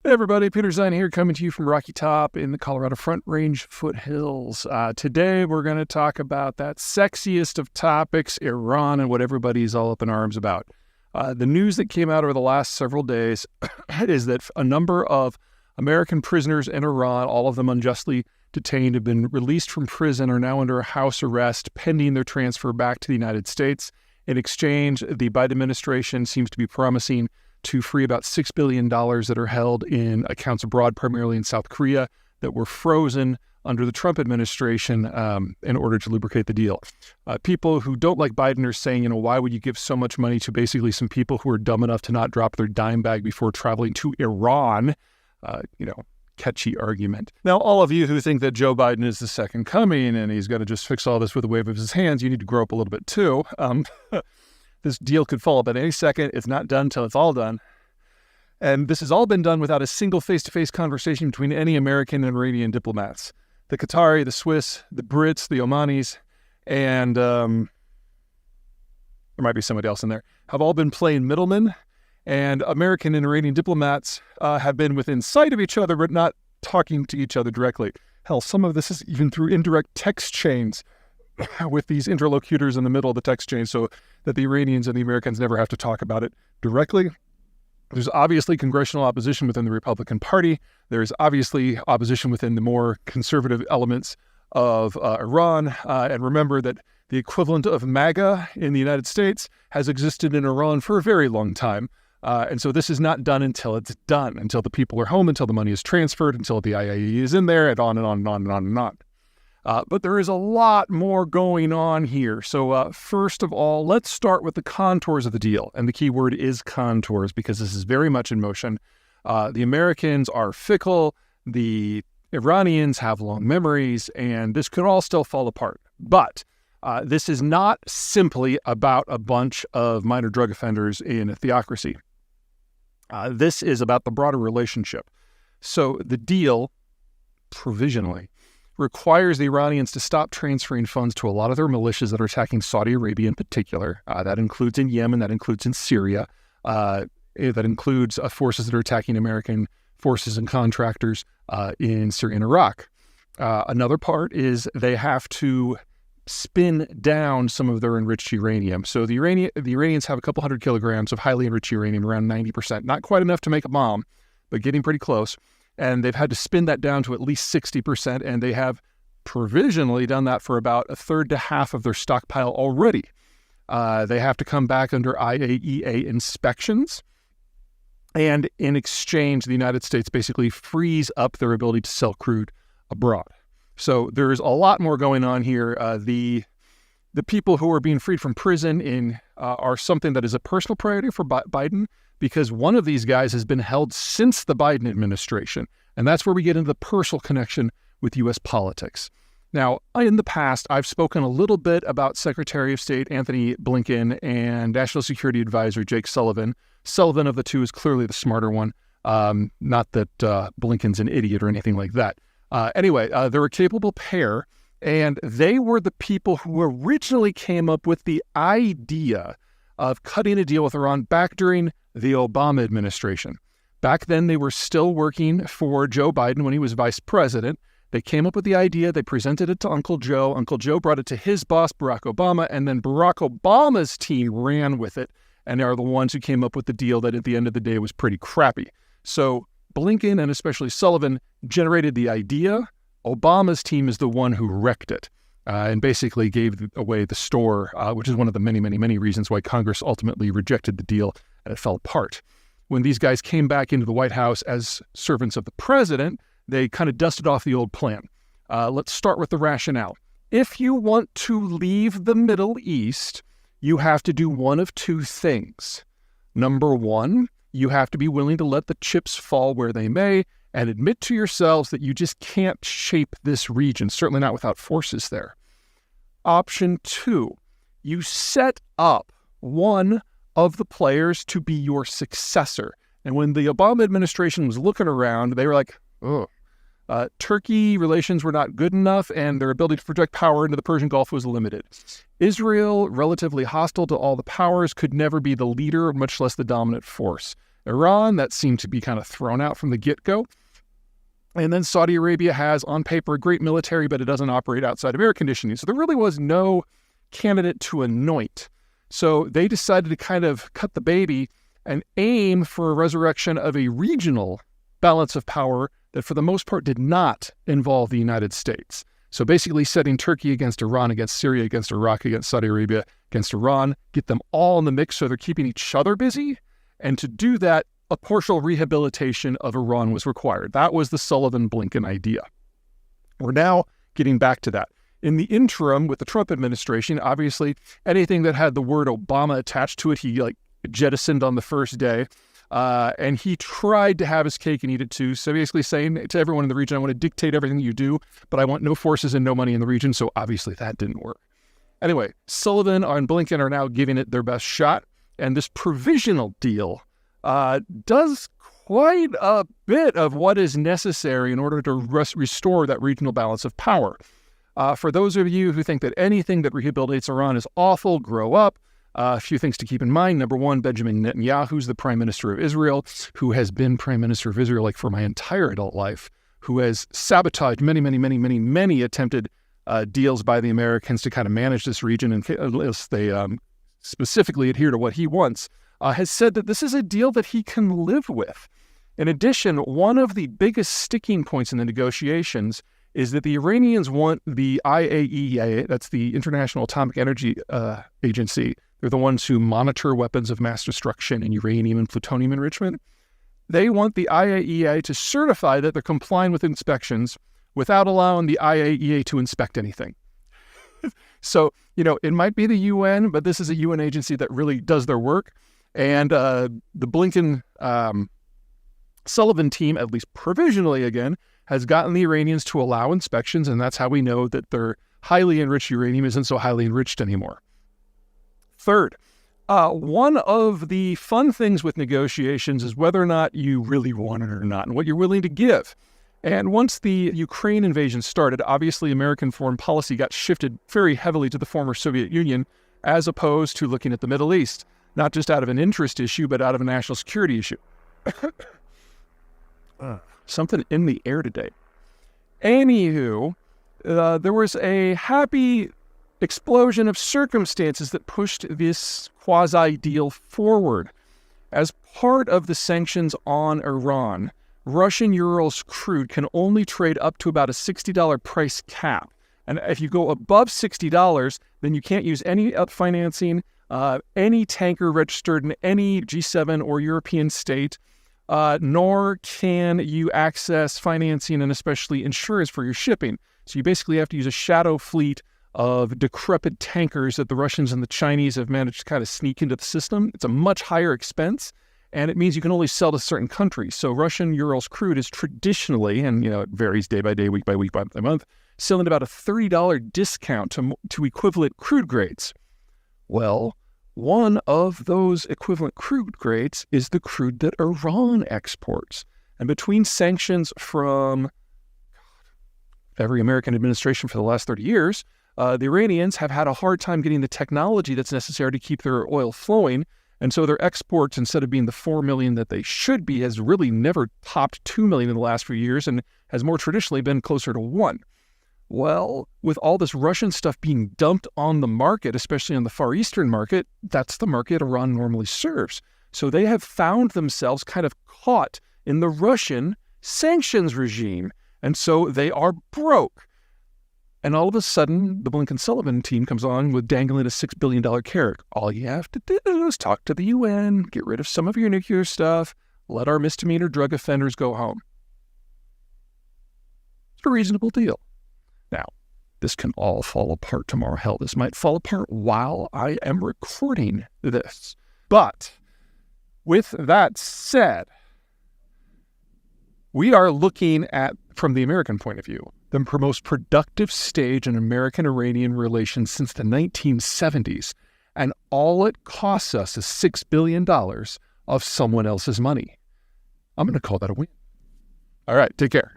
Hey everybody, Peter Zeihan here, coming to you from Rocky Top in the Colorado Front Range foothills. Today we're going to talk about that sexiest of topics, Iran, and what everybody's all up in arms about. The news that came out over the last several days is that a number of American prisoners in Iran, all of them unjustly detained, have been released from prison, are now under house arrest pending their transfer back to the United States. In exchange, the Biden administration seems to be promising to free about $6 billion that are held in accounts abroad, primarily in South Korea, that were frozen under the Trump administration in order to lubricate the deal. People who don't like Biden are saying, why would you give so much money to basically some people who are dumb enough to not drop their dime bag before traveling to Iran? Catchy argument. Now, all of you who think that Joe Biden is the second coming and he's going to just fix all this with a wave of his hands, you need to grow up a little bit too. This deal could fall up at any second. It's not done until it's all done. And this has all been done without a single face-to-face conversation between any American and Iranian diplomats. The Qatari, the Swiss, the Brits, the Omanis, and there might be somebody else in there, have all been playing middlemen. And American and Iranian diplomats have been within sight of each other, but not talking to each other directly. Hell, some of this is even through indirect text chains with these interlocutors in the middle of the text chain so that the Iranians and the Americans never have to talk about it directly. There's obviously congressional opposition within the Republican Party. There's obviously opposition within the more conservative elements of Iran. And remember that the equivalent of MAGA in the United States has existed in Iran for a very long time. And so this is not done until it's done, until the people are home, until the money is transferred, until the IAEA is in there, and on and on and on and on and on. But there is a lot more going on here. So first of all, let's start with the contours of the deal. And the key word is contours, because this is very much in motion. The Americans are fickle. The Iranians have long memories, and this could all still fall apart. But this is not simply about a bunch of minor drug offenders in a theocracy. This is about the broader relationship. So the deal, provisionally, requires the Iranians to stop transferring funds to a lot of their militias that are attacking Saudi Arabia in particular. That includes in Yemen, that includes in Syria, that includes forces that are attacking American forces and contractors in Syria and Iraq. Another part is they have to spin down some of their enriched uranium. So the Iranians have a couple hundred kilograms of highly enriched uranium, around 90%. Not quite enough to make a bomb, but getting pretty close. And they've had to spin that down to at least 60%, and they have provisionally done that for about a third to half of their stockpile already. They have to come back under IAEA inspections, and in exchange, the United States basically frees up their ability to sell crude abroad. So there's a lot more going on here. The people who are being freed from prison are something that is a personal priority for Biden, because one of these guys has been held since the Biden administration. And that's where we get into the personal connection with U.S. politics. Now, in the past, I've spoken a little bit about Secretary of State Anthony Blinken and National Security Advisor Jake Sullivan. Sullivan of the two is clearly the smarter one. Not that Blinken's an idiot or anything like that. Anyway, they're a capable pair, and they were the people who originally came up with the idea of cutting a deal with Iran back during the Obama administration. Back then, they were still working for Joe Biden when he was vice president. They came up with the idea. They presented it to Uncle Joe. Uncle Joe brought it to his boss, Barack Obama, and then Barack Obama's team ran with it and are the ones who came up with the deal that at the end of the day was pretty crappy. So Blinken and especially Sullivan generated the idea. Obama's team is the one who wrecked it and basically gave away the store, which is one of the many, many, many reasons why Congress ultimately rejected the deal and it fell apart. When these guys came back into the White House as servants of the president, they kind of dusted off the old plan. Let's start with the rationale. If you want to leave the Middle East, you have to do one of two things. Number one, you have to be willing to let the chips fall where they may and admit to yourselves that you just can't shape this region, certainly not without forces there. Option two, you set up one of the players to be your successor. And when the Obama administration was looking around, they were like, oh, Turkey relations were not good enough, and their ability to project power into the Persian Gulf was limited. Israel, relatively hostile to all the powers, could never be the leader, much less the dominant force. Iran, that seemed to be kind of thrown out from the get-go. And then Saudi Arabia has, on paper, a great military, but it doesn't operate outside of air conditioning. So there really was no candidate to anoint. So they decided to kind of cut the baby and aim for a resurrection of a regional balance of power that for the most part did not involve the United States. So basically setting Turkey against Iran, against Syria, against Iraq, against Saudi Arabia, against Iran, get them all in the mix so they're keeping each other busy. And to do that, a partial rehabilitation of Iran was required. That was the Sullivan-Blinken idea. We're now getting back to that. In the interim, with the Trump administration, obviously anything that had the word Obama attached to it, he jettisoned on the first day. And he tried to have his cake and eat it too. So basically saying to everyone in the region, I want to dictate everything you do, but I want no forces and no money in the region. So obviously that didn't work. Anyway, Sullivan and Blinken are now giving it their best shot. And this provisional deal does quite a bit of what is necessary in order to restore that regional balance of power. For those of you who think that anything that rehabilitates Iran is awful, grow up. A few things to keep in mind. Number one, Benjamin Netanyahu, who's the Prime Minister of Israel, who has been Prime Minister of Israel for my entire adult life, who has sabotaged many attempted deals by the Americans to kind of manage this region unless they specifically adhere to what he wants, has said that this is a deal that he can live with. In addition, one of the biggest sticking points in the negotiations is that the Iranians want the IAEA, that's the International Atomic Energy Agency. They're the ones who monitor weapons of mass destruction and uranium and plutonium enrichment. They want the IAEA to certify that they're complying with inspections without allowing the IAEA to inspect anything. So, it might be the UN, but this is a UN agency that really does their work. And the Blinken Sullivan team, at least provisionally again, has gotten the Iranians to allow inspections, and that's how we know that their highly enriched uranium isn't so highly enriched anymore. Third, one of the fun things with negotiations is whether or not you really want it or not, and what you're willing to give. And once the Ukraine invasion started, obviously American foreign policy got shifted very heavily to the former Soviet Union, as opposed to looking at the Middle East, not just out of an interest issue, but out of a national security issue. Something in the air today. Anywho, there was a happy explosion of circumstances that pushed this quasi-deal forward. As part of the sanctions on Iran, Russian Urals crude can only trade up to about a $60 price cap. And if you go above $60, then you can't use any financing, any tanker registered in any G7 or European state, nor can you access financing and especially insurance for your shipping. So you basically have to use a shadow fleet of decrepit tankers that the Russians and the Chinese have managed to kind of sneak into the system. It's a much higher expense, and it means you can only sell to certain countries. So Russian Urals crude is traditionally, and it varies day by day, week by week, month by month, selling about a $30 discount to equivalent crude grades. Well, one of those equivalent crude grades is the crude that Iran exports. And between sanctions from every American administration for the last 30 years, the Iranians have had a hard time getting the technology that's necessary to keep their oil flowing. And so their exports, instead of being the 4 million that they should be, has really never topped 2 million in the last few years and has more traditionally been closer to 1. Well, with all this Russian stuff being dumped on the market, especially on the Far Eastern market, that's the market Iran normally serves. So they have found themselves kind of caught in the Russian sanctions regime. And so they are broke. And all of a sudden, the Blinken-Sullivan team comes on with dangling a $6 billion carrot. All you have to do is talk to the UN, get rid of some of your nuclear stuff, let our misdemeanor drug offenders go home. It's a reasonable deal. Now, this can all fall apart tomorrow. Hell, this might fall apart while I am recording this. But with that said, we are looking at, from the American point of view, the most productive stage in American-Iranian relations since the 1970s. And all it costs us is $6 billion of someone else's money. I'm going to call that a win. All right, take care.